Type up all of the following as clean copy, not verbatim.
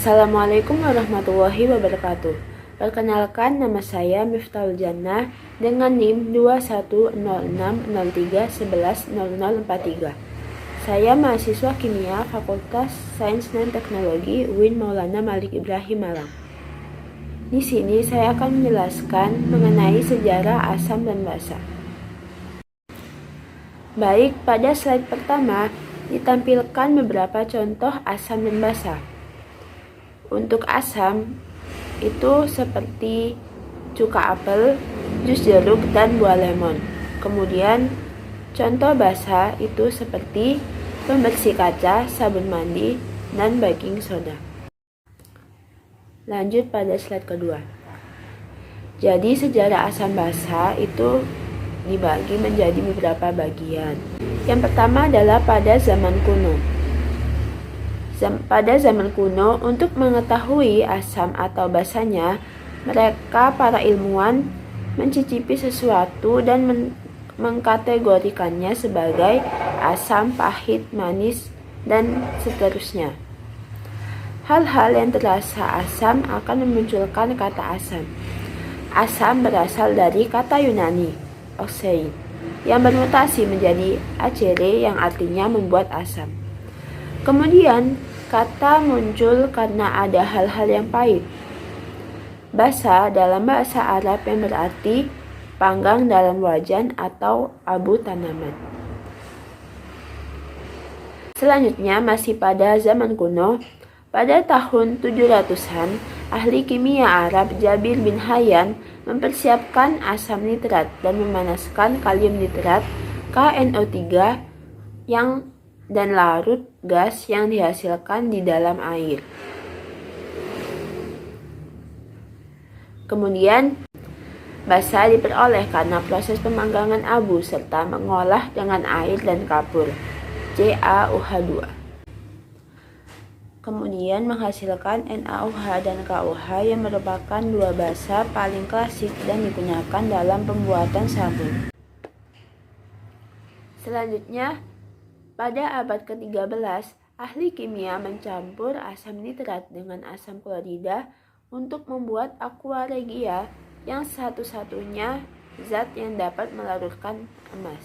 Assalamualaikum warahmatullahi wabarakatuh. Perkenalkan, nama saya Miftahul Jannah dengan NIM 210603110043. Saya mahasiswa kimia Fakultas Sains dan Teknologi UIN Maulana Malik Ibrahim Malang. Di sini saya akan menjelaskan mengenai sejarah asam dan basa. Baik, pada slide pertama ditampilkan beberapa contoh asam dan basa. Untuk asam itu seperti cuka apel, jus jeruk, dan buah lemon. Kemudian contoh basa itu seperti pembersih kaca, sabun mandi, dan baking soda. Lanjut pada slide kedua. Jadi sejarah asam basa itu dibagi menjadi beberapa bagian. Yang pertama adalah pada zaman kuno. Pada zaman kuno, untuk mengetahui asam atau basanya, mereka para ilmuwan mencicipi sesuatu dan mengkategorikannya sebagai asam, pahit, manis, dan seterusnya. Hal-hal yang terasa asam akan memunculkan kata asam. Asam berasal dari kata Yunani, oxein, yang bermutasi menjadi acere yang artinya membuat asam. Kemudian, kata muncul karena ada hal-hal yang pahit. Basa dalam bahasa Arab yang berarti panggang dalam wajan atau abu tanaman. Selanjutnya, masih pada zaman kuno, pada tahun 700-an, ahli kimia Arab Jabir bin Hayyan mempersiapkan asam nitrat dan memanaskan kalium nitrat KNO3 dan larut gas yang dihasilkan di dalam air. Kemudian, basa diperoleh karena proses pemanggangan abu serta mengolah dengan air dan kapur, CaOH2. Kemudian menghasilkan NaOH dan KOH yang merupakan dua basa paling klasik dan digunakan dalam pembuatan sabun. Selanjutnya, pada abad ke-13, ahli kimia mencampur asam nitrat dengan asam klorida untuk membuat aqua regia yang satu-satunya zat yang dapat melarutkan emas.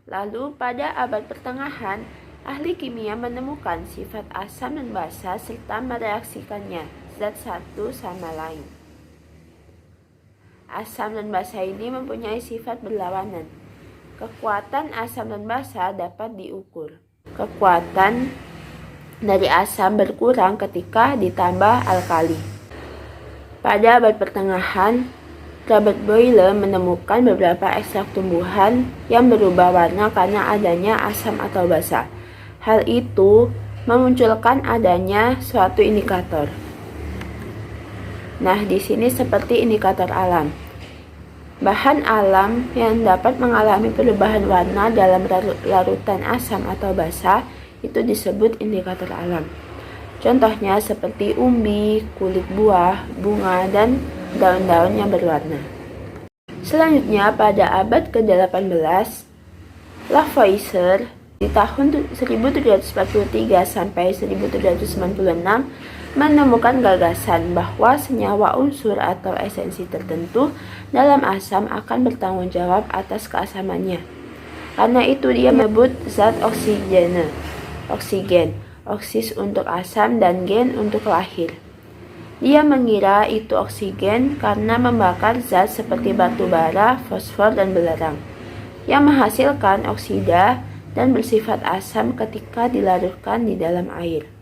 Lalu pada abad pertengahan, ahli kimia menemukan sifat asam dan basa serta mereaksikannya zat satu sama lain. Asam dan basa ini mempunyai sifat berlawanan. Kekuatan asam dan basa dapat diukur. Kekuatan dari asam berkurang ketika ditambah alkali. Pada abad pertengahan, Robert Boyle menemukan beberapa ekstrak tumbuhan yang berubah warna karena adanya asam atau basa. Hal itu memunculkan adanya suatu indikator. Nah, di sini seperti indikator alam. Bahan alam yang dapat mengalami perubahan warna dalam larutan asam atau basa itu disebut indikator alam. Contohnya seperti umbi, kulit buah, bunga, dan daun-daun yang berwarna. Selanjutnya, pada abad ke-18, Lavoisier di tahun 1743 sampai 1796 menemukan gagasan bahwa senyawa unsur atau esensi tertentu dalam asam akan bertanggung jawab atas keasamannya. Karena itu dia menyebut zat oksigen, oksis untuk asam dan gen untuk lahir. Dia mengira itu oksigen karena membakar zat seperti batu bara, fosfor, dan belerang, yang menghasilkan oksida dan bersifat asam ketika dilarutkan di dalam air.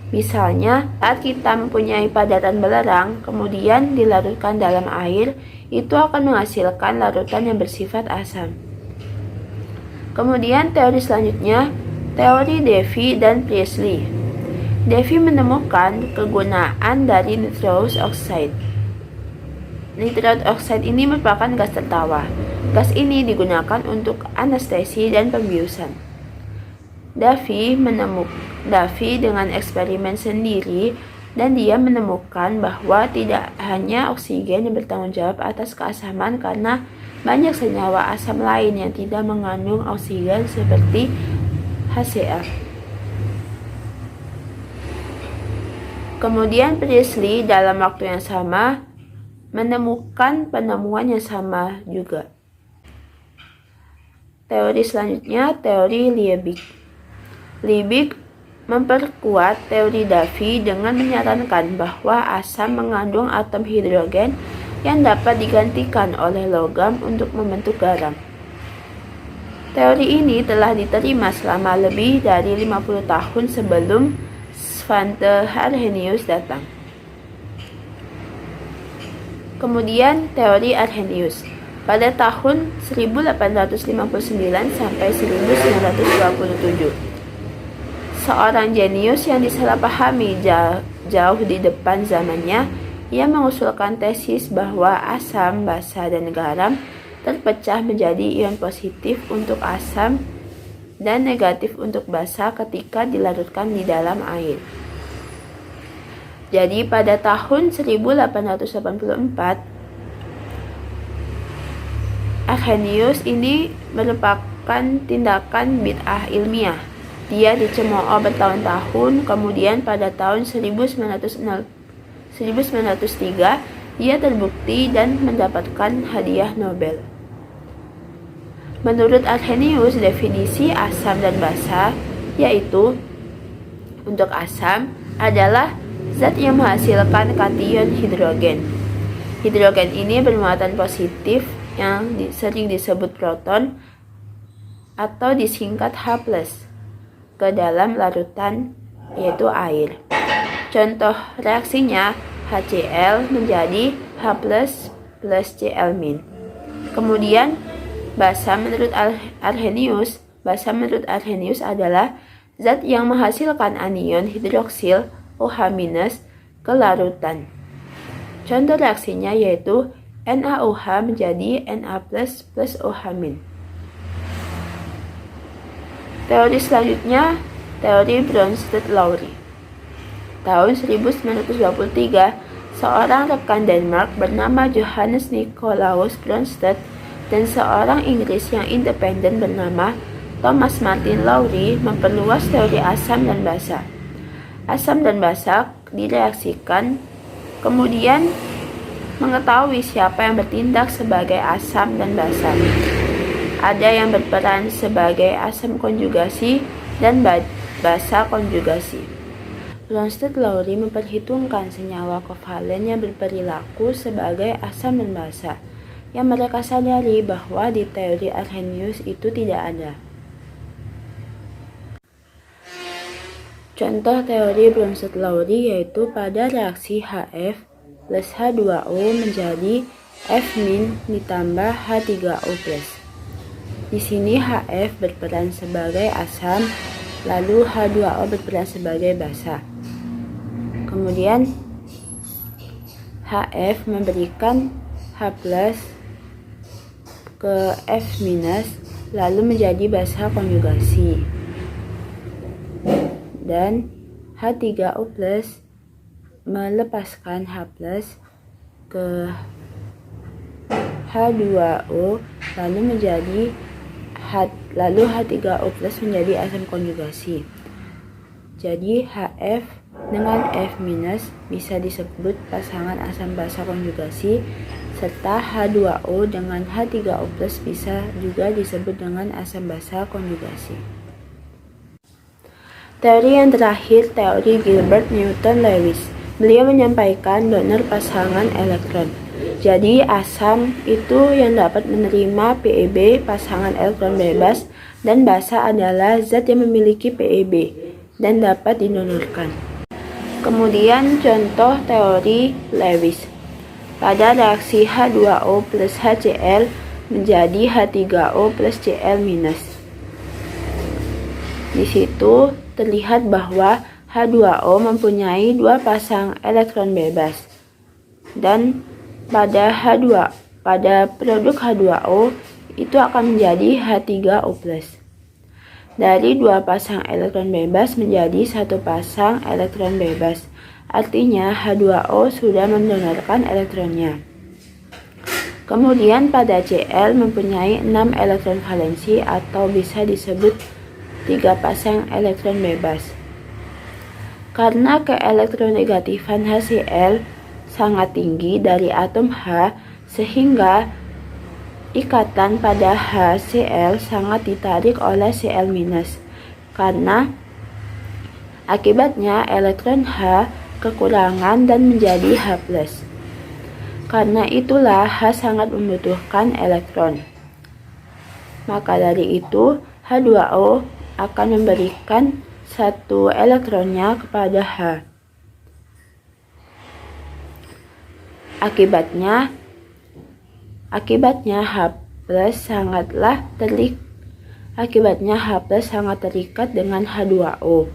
Misalnya, saat kita mempunyai padatan belerang, kemudian dilarutkan dalam air, itu akan menghasilkan larutan yang bersifat asam. Kemudian teori selanjutnya, teori Davy dan Priestley. Davy menemukan kegunaan dari nitrous oxide. Nitrous oxide ini merupakan gas tertawa. Gas ini digunakan untuk anestesi dan pembiusan. Davy dengan eksperimen sendiri dan dia menemukan bahwa tidak hanya oksigen yang bertanggung jawab atas keasaman karena banyak senyawa asam lain yang tidak mengandung oksigen seperti HCl. Kemudian Priestley dalam waktu yang sama menemukan penemuan yang sama juga. Teori selanjutnya, teori Liebig. Liebig memperkuat teori Davy dengan menyarankan bahwa asam mengandung atom hidrogen yang dapat digantikan oleh logam untuk membentuk garam. Teori ini telah diterima selama lebih dari 50 tahun sebelum Svante Arrhenius datang. Kemudian teori Arrhenius. Pada tahun 1859 sampai 1927, seorang jenius yang disalahpahami jauh di depan zamannya, ia mengusulkan tesis bahwa asam, basa, dan garam terpecah menjadi ion positif untuk asam dan negatif untuk basa ketika dilarutkan di dalam air. Jadi pada tahun 1884, Arrhenius ini merupakan tindakan bid'ah ilmiah. Dia dicemooh bertahun-tahun, kemudian pada tahun 1903 dia terbukti dan mendapatkan hadiah Nobel. Menurut Arrhenius, definisi asam dan basa yaitu untuk asam adalah zat yang menghasilkan kation hidrogen. Hidrogen ini bermuatan positif yang sering disebut proton atau disingkat H+, ke dalam larutan yaitu air. Contoh reaksinya HCl menjadi H+ plus Cl-. Kemudian basa menurut Arrhenius adalah zat yang menghasilkan anion hidroksil OH- ke larutan. Contoh reaksinya yaitu NaOH menjadi Na plus OH-. Teori selanjutnya, teori Bronsted-Lowry. Tahun 1923, seorang rekan Denmark bernama Johannes Nicolaus Bronsted dan seorang Inggris yang independen bernama Thomas Martin Lowry memperluas teori asam dan basa. Asam dan basa direaksikan, kemudian mengetahui siapa yang bertindak sebagai asam dan basa. Ada yang berperan sebagai asam konjugasi dan basa konjugasi. Bronsted-Lowry memperhitungkan senyawa kovalen yang berperilaku sebagai asam dan basa, yang mereka sadari bahwa di teori Arrhenius itu tidak ada. Contoh teori Bronsted-Lowry yaitu pada reaksi HF plus H2O menjadi F- ditambah H3O+. Di sini HF berperan sebagai asam, lalu H2O berperan sebagai basa. Kemudian HF memberikan H+ ke F-, lalu menjadi basa konjugasi. Dan H3O+ melepaskan H+ ke H2O lalu H3O+ menjadi asam konjugasi. Jadi HF dengan F- bisa disebut pasangan asam basa konjugasi, serta H2O dengan H3O+ bisa juga disebut dengan asam basa konjugasi. Teori yang terakhir, teori Gilbert Newton Lewis. Beliau menyampaikan donor pasangan elektron. Jadi asam itu yang dapat menerima PeB pasangan elektron bebas, dan basa adalah zat yang memiliki PeB dan dapat didonorkan. Kemudian contoh teori Lewis. Pada reaksi H2O plus HCl menjadi H3O plus Cl-. Di situ terlihat bahwa H2O mempunyai dua pasang elektron bebas, dan pada produk H2O itu akan menjadi H3O+. Dari dua pasang elektron bebas menjadi satu pasang elektron bebas, artinya H2O sudah mendonorkan elektronnya. Kemudian pada Cl mempunyai 6 elektron valensi atau bisa disebut 3 pasang elektron bebas. Karena keelektronegatifan HCl sangat tinggi dari atom H, sehingga ikatan pada HCl sangat ditarik oleh Cl-. Karena akibatnya elektron H kekurangan dan menjadi H+. Karena itulah H sangat membutuhkan elektron. Maka dari itu H2O akan memberikan satu elektronnya kepada H. Akibatnya H+ sangat terikat dengan H2O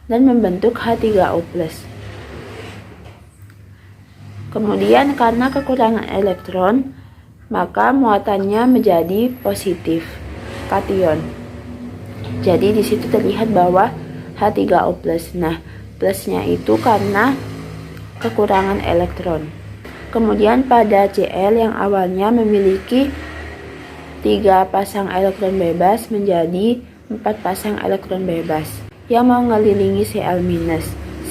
dan membentuk H3O+. Kemudian karena kekurangan elektron, maka muatannya menjadi positif, kation. Jadi di situ terlihat bahwa H3O+. Nah, plusnya itu karena kekurangan elektron. Kemudian pada Cl yang awalnya memiliki 3 pasang elektron bebas menjadi 4 pasang elektron bebas yang mengelilingi Cl-,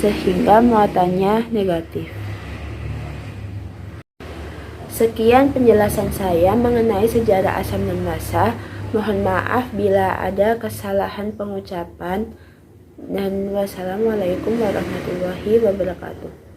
sehingga muatannya negatif. Sekian penjelasan saya mengenai sejarah asam dan basa. Mohon maaf bila ada kesalahan pengucapan, dan wassalamualaikum warahmatullahi wabarakatuh.